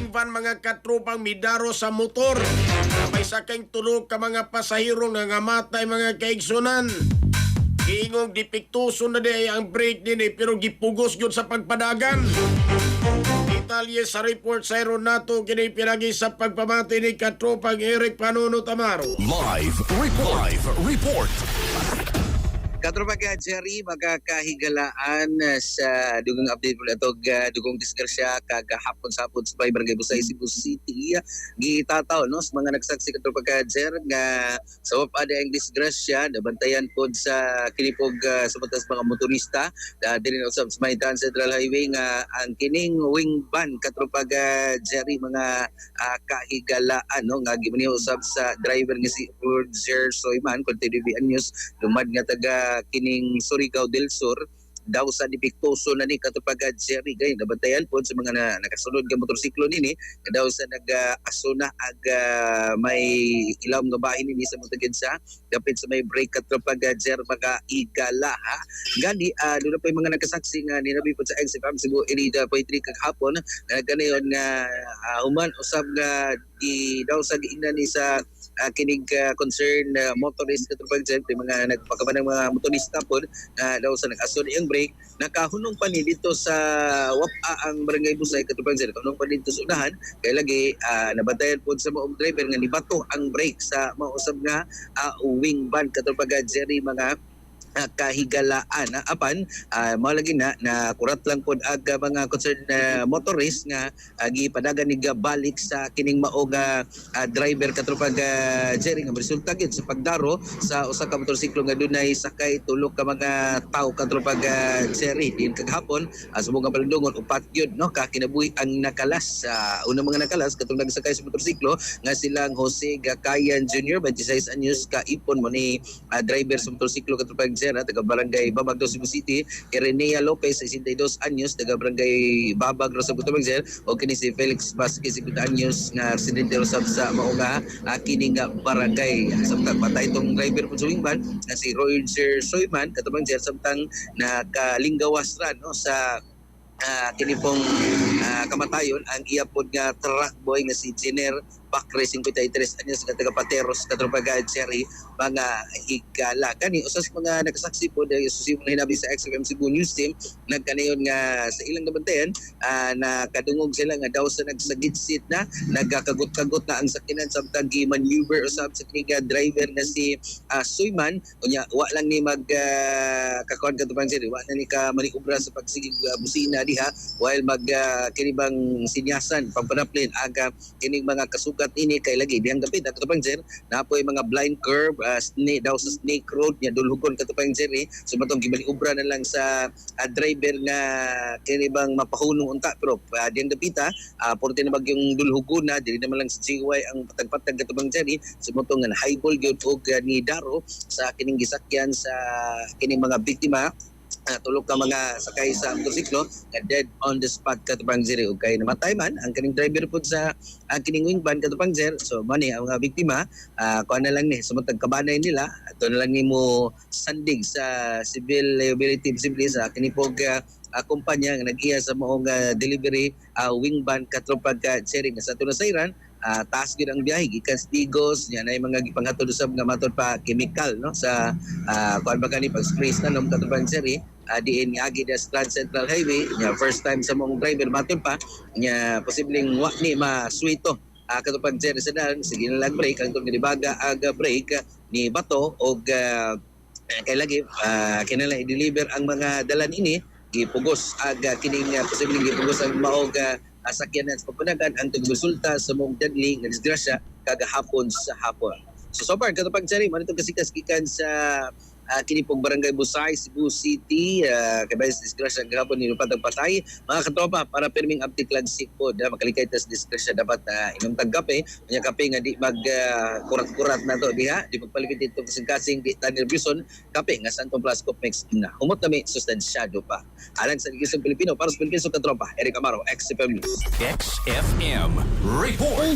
wing van mga katrupang midaro sa motor. May sakang tulog ka mga pasahero nga ngamatay mga kaigsunan. Giingong dipiktuso na di ang brake din pero gipugos yun sa pagpadagan. Detalye sa report sa Aeronato kini pinagi sa pagpamati ni katropang Eric Panuno Tamaro. Live report. Katropa ka, Jerry, magkakahigalaan sa dugang update po na ito, dugang disgrasya kagahapon sa hapon sa Barangay Busay, Cebu City. Gitataw, no, sa mga nagsaksi katropa ka, Jer, nga sa wapada ang disgrasya, nabantayan po sa kinipog sa batas mga motorista, din usap sa Maitan Central Highway nga ang kining wing van, katropa ka, Jerry, mga kahigalaan, no, nga gimani usap sa driver nga si Roger Soyman, Contidivian News, lumad nga taga kining Surigao del Sur daw sa dipiktuso na ni katupag Jerry gay nabantayan po sa mga nakasunod nga motorsiklo nini daw sa nag-asuna may ilawom nga bahin nini sa mutagid sa dapit sa may break katupag Jer mga igala ha gani doon na po yung mga nakasaksi nga ninabi po sa XFM Cebu Irida Poetry kaghapon na ganayon nga human usab nga di daw sa giingnan ni sa kinig concern motorist katupag Jer mga nagpakaban ng mga motorista po daw sa nag-asuna yung break nakahunong pa ni dito sa WAPA ang Barangay Busay katupang Jer kahunong pa dito sa unahan kay lagi nabantayan po sa maong driver nga nibato ang brake sa mausab nga wing van katupang Jerry mga kahigalaan apan mao lagi na kurat lang pod aga mga concerned motorist nga gipadagan ni balik sa kining mao nga driver katropa Jerry nga resulta gid sa pagdaro sa usa ka motorsiklo nga dunay sakay tulo ka mga tawo katropa Jerry din kaghapon sa mga palundungon upat gyud no ka kinabuhi ang nakalas una mga nakalas katong nagsakay sa motorsiklo nga silang Jose Gakayan Jr. 26 anyos ka ipon mo ni driver sa motorsiklo katropa Jerry taga Barangay Babag Cebu City, Irenea Lopez 62 anyos taga Barangay Babag sa Butobag Jer o kini si Felix Vasquez 50 anyos nga aksidente usab sa mao nga kini nga barangay samtang patay itong driver po sa wing van nga si Roger Soyman katubang Jer samtang nakalinggawas ra no sa kini pong kamatayon ang iya pod nga truck boy nga si Jenner Bakre 53 anyos nga taga Pateros katropa Jerry mga higala kani usas mga nakasaksi po dahil susimo na hinabi sa XFM Cebu News Team nagkanayon nga sa ilang nabantayan nakadungog sila nga daw sa nagsagitsit na nagkakagot-kagot na ang sakinan samtang gi-maneuver usab sa kiniga driver na si Soyman unya wa lang ni mag kakuan katupang Jerry wa na ni ka maniobra sa pagsigig busina diha while mag kinibang sinyasan pagpanaplin aga kining mga kasugat ini kay lagi diyang gapit katupang Jer na po yung mga blind curve daw sa Snake Road niya dulhugon katupang Jer so matong gibaliobra na lang sa driver nga kinibang mapahunong unta pero diyang gapita porte na bagyong dulhugon na dili naman lang sa GY ang patag-patag katupang Jer so matong nga highball gyud og ni Daro sa kining gisakyan sa kining mga biktima tulog ka mga sakay sa motorsiklo nga dead on the spot katupang Jer ug kay namatay man ang kining driver pud sa kining wing van katupang Jer so mani ang mga biktima kuan na lang ni sumutag kabanay nila ato na lang nimo sandig sa civil liability possibly sa kining pog kumpanya nga nag-iya sa maong delivery wing van katupang Jer nga sa tuna sayran taas gyud ang biyahe gikan sa Digos nya na mga gipanghatod usab nga matod pa chemical no sa kuan ba kani pag spray na nom katupang Jer diin nga agi sa Trans Central Highway nya first time sa mong driver matod pa nya posibleng wa ni maswito katupang Jer sa daan sige na lang break ang gibaga aga break ni bato og kay lagi kinala i-deliver ang mga dalan ini gipugos aga kining posibleng gipugos ang maog sakyanan sa pagpanagan ang resulta sa mong deadly nga disgrasya kagahapon sa hapon. So far katupang Jer man itong kasikas gikan sa kini pong Barangay Busay, Cebu City, kay disgrasya gahapon ni patag patay. Mga katropa para perming update lang si po makalikay tas disgrasya dapat inom tag kape, nya kape nga di mag kurat-kurat na to diha, di magpalipit dito kasing-kasing di ta nervyoson, kape nga Santo Plasco mix na. Humot nami sustansyado pa. Alang sa Gigisong Pilipino para sa Pilipino katropa, Eric Amaro, XFM News. XFM report.